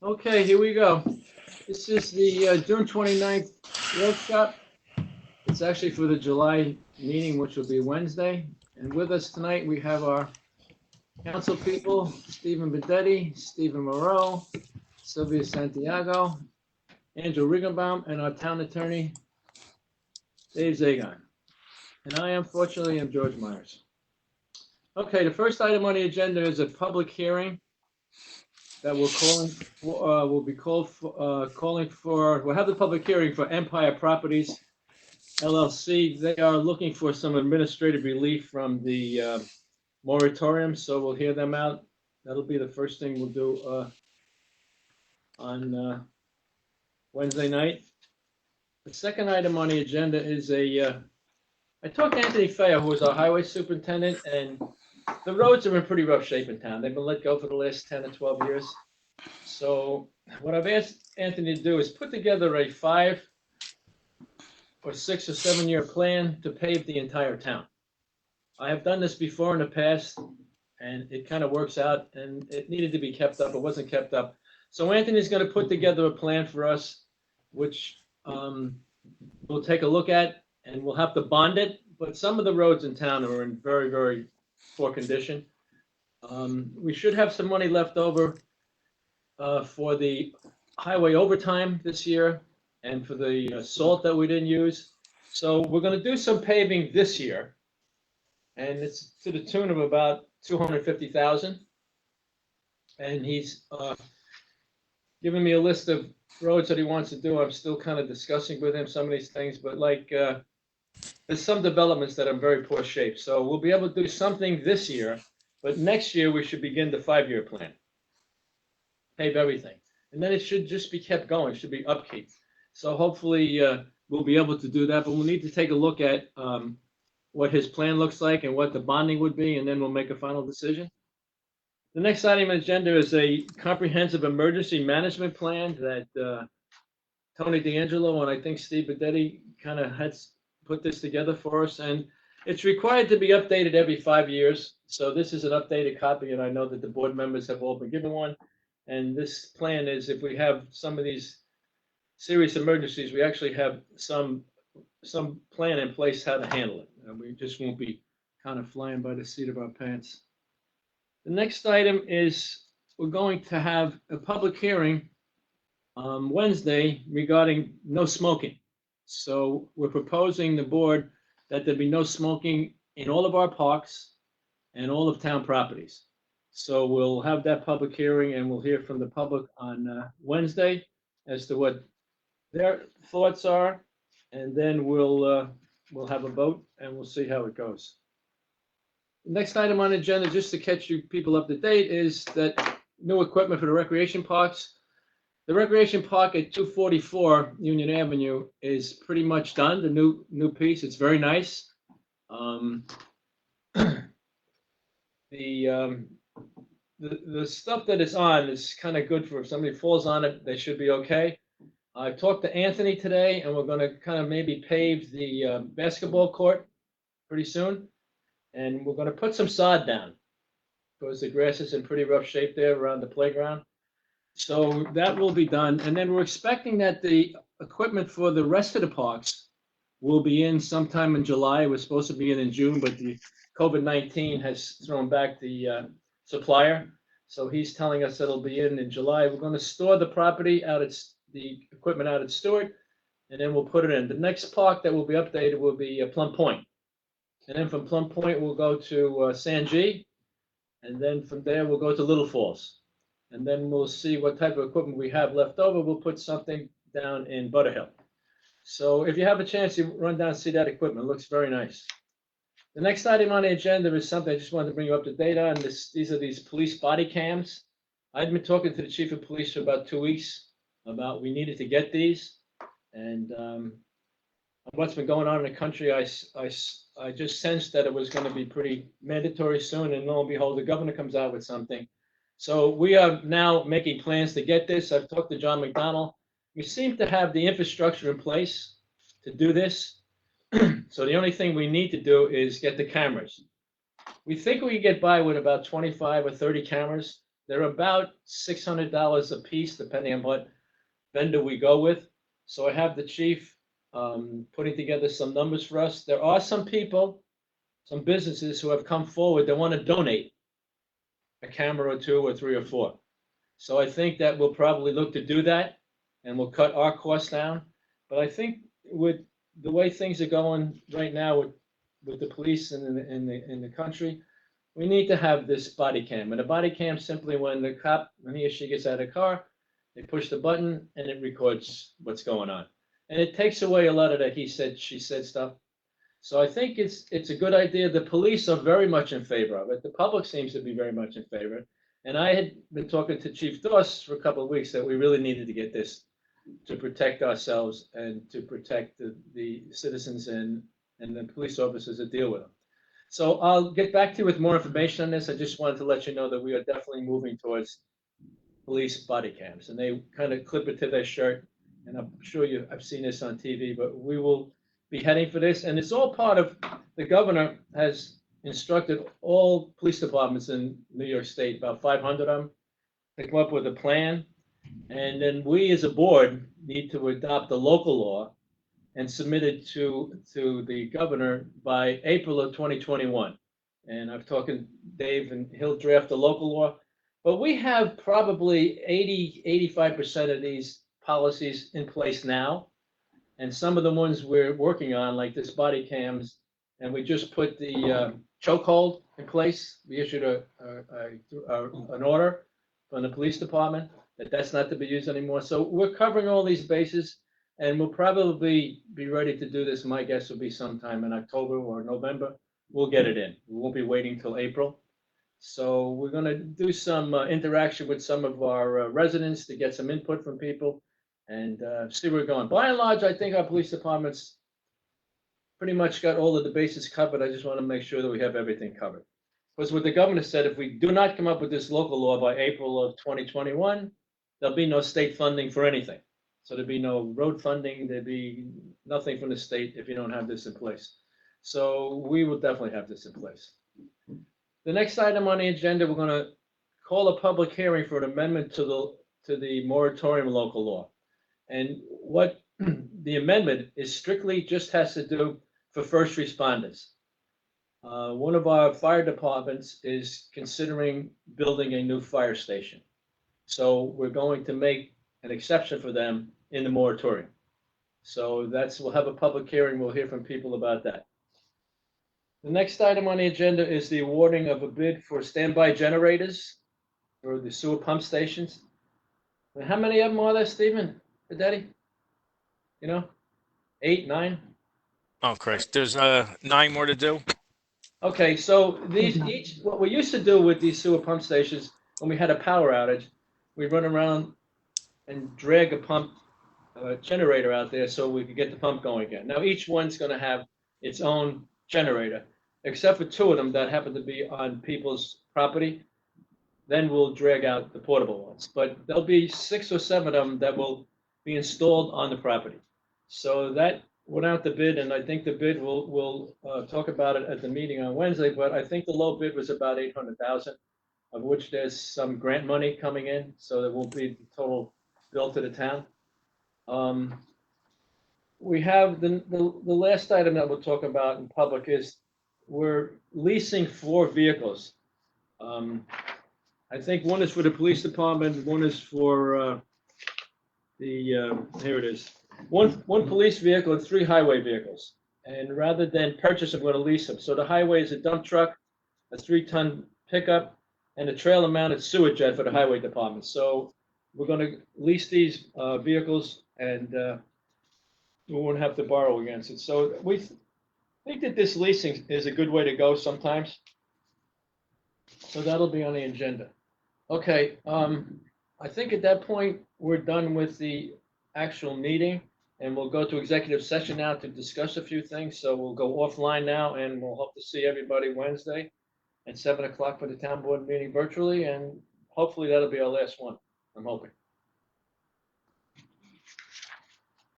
Okay, here we go. This is the June 29th workshop. It's actually for the July meeting, which will be Wednesday. And with us tonight, we have our council people, Stephen Bedetti, Stephen Moreau, Sylvia Santiago, Andrew Riggenbaum, and our town attorney, Dave Zagon. And I, unfortunately, am George Myers. Okay, the first item on the agenda is a public hearing that we'll have the public hearing for Empire Properties LLC. They are looking for some administrative relief from the moratorium, so we'll hear them out. That'll be the first thing we'll do on Wednesday night. The second item on the agenda is I talked to Anthony Faya, who is our highway superintendent, and the roads are in pretty rough shape in town. They've been let go for the last 10 or 12 years. So what I've asked Anthony to do is put together a 5 or 6 or 7 year plan to pave the entire town. I have done this before in the past, and it kind of works out, and it needed to be kept up. It wasn't kept up. So Anthony's going to put together a plan for us, which we'll take a look at, and we'll have to bond it. But some of the roads in town are in very, very poor condition. We should have some money left over for the highway overtime this year and for the salt that we didn't use. So we're going to do some paving this year, and it's to the tune of about $250,000. And he's given me a list of roads that he wants to do. I'm still kind of discussing with him some of these things, but like there's some developments that are in very poor shape. So we'll be able to do something this year, but next year we should begin the 5-year plan. Pave everything. And then it should just be kept going. It should be upkeep. So hopefully we'll be able to do that, but we'll need to take a look at what his plan looks like and what the bonding would be, and then we'll make a final decision. The next item on the agenda is a comprehensive emergency management plan that Tony D'Angelo and I think Steve Bedetti kind of had put this together for us, and it's required to be updated every 5 years. So this is an updated copy, and I know that the board members have all been given one. And this plan is, if we have some of these serious emergencies, we actually have some plan in place how to handle it. And we just won't be kind of flying by the seat of our pants. The next item is we're going to have a public hearing Wednesday regarding no smoking. So we're proposing the board that there be no smoking in all of our parks and all of town properties. So we'll have that public hearing, and we'll hear from the public on Wednesday as to what their thoughts are, and then we'll have a vote, and we'll see how it goes. The next item on the agenda, just to catch you people up to date, is that new equipment for the recreation parks. The recreation park at 244 Union Avenue is pretty much done. The new piece, it's very nice. The stuff that is on is kind of good for if somebody falls on it, they should be okay. I talked to Anthony today, and we're going to kind of maybe pave the basketball court pretty soon. And we're going to put some sod down because the grass is in pretty rough shape there around the playground. So that will be done. And then we're expecting that the equipment for the rest of the parks will be in sometime in July. It was supposed to be in June, but the COVID-19 has thrown back the supplier. So he's telling us it'll be in July. We're going to store the property out at the equipment out at Stewart, and then we'll put it in. The next park that will be updated will be Plum Point. And then from Plum Point, we'll go to San G. And then from there, we'll go to Little Falls. And then we'll see what type of equipment we have left over. We'll put something down in Butterhill. So if you have a chance, you run down and see that equipment. It looks very nice. The next item on the agenda is something I just wanted to bring you up to date on. These are these police body cams. I've been talking to the chief of police for about 2 weeks about we needed to get these. And what's been going on in the country, I just sensed that it was going to be pretty mandatory soon, and lo and behold, the governor comes out with something. So we are now making plans to get this. I've talked to John McDonnell. We seem to have the infrastructure in place to do this. So the only thing we need to do is get the cameras. We think we can get by with about 25 or 30 cameras. They're about $600 a piece, depending on what vendor we go with. So I have the chief putting together some numbers for us. There are some people, some businesses who have come forward that want to donate a camera or two or three or four. So I think that we'll probably look to do that, and we'll cut our costs down. But I think with the way things are going right now with the police in the country, we need to have this body cam. And a body cam simply when the cop, when he or she gets out of the car, they push the button and it records what's going on. And it takes away a lot of that he said, she said stuff. So I think it's a good idea. The police are very much in favor of it. The public seems to be very much in favor. And I had been talking to Chief Doss for a couple of weeks that we really needed to get this to protect ourselves and to protect the citizens and the police officers that deal with them. So I'll get back to you with more information on this. I just wanted to let you know that we are definitely moving towards police body cams, and they kind of clip it to their shirt. And I'm sure I've seen this on TV, but we will be heading for this. And it's all part of, the governor has instructed all police departments in New York State, about 500 of them, to come up with a plan. And then we as a board need to adopt a local law and submit it to the governor by April of 2021. And I've talked to Dave, and he'll draft a local law. But we have probably 85% of these policies in place now. And some of the ones we're working on, like this body cams, and we just put the chokehold in place. We issued an order from the police department that that's not to be used anymore. So we're covering all these bases, and we'll probably be ready to do this. My guess will be sometime in October or November. We'll get it in. We won't be waiting till April. So we're going to do some interaction with some of our residents to get some input from people and see where we're going. By and large, I think our police department's pretty much got all of the bases covered. I just want to make sure that we have everything covered. Because what the governor said, if we do not come up with this local law by April of 2021, there'll be no state funding for anything. So there'd be no road funding, there'd be nothing from the state if you don't have this in place. So we will definitely have this in place. The next item on the agenda, we're going to call a public hearing for an amendment to the moratorium local law. And what the amendment is strictly just has to do for first responders. One of our fire departments is considering building a new fire station. So we're going to make an exception for them in the moratorium. So we'll have a public hearing. We'll hear from people about that. The next item on the agenda is the awarding of a bid for standby generators for the sewer pump stations. And how many of them are there, Stephen? Daddy? You know, 8, 9? Oh, Christ. There's 9 more to do. Okay, so these what we used to do with these sewer pump stations when we had a power outage, we run around and drag a pump generator out there so we could get the pump going again. Now each one's going to have its own generator, except for 2 of them that happen to be on people's property. Then we'll drag out the portable ones. But there'll be 6 or 7 of them that will be installed on the property. So that went out the bid, and I think the bid we'll talk about it at the meeting on Wednesday. But I think the low bid was about 800,000, of which there's some grant money coming in, so there will be the total bill to the town. We have the last item that we'll talk about in public is we're leasing 4 vehicles. I think one is for the police department, one is for here it is. One police vehicle and 3 highway vehicles. And rather than purchase them, we're going to lease them. So the highway is a dump truck, a 3-ton pickup, and a trailer mounted sewer jet for the highway department. So we're going to lease these vehicles, and we won't have to borrow against it. So we think that this leasing is a good way to go sometimes. So that'll be on the agenda. Okay, I think at that point, we're done with the actual meeting, and we'll go to executive session now to discuss a few things. So we'll go offline now, and we'll hope to see everybody Wednesday at 7 o'clock for the town board meeting virtually, and hopefully that'll be our last one, I'm hoping.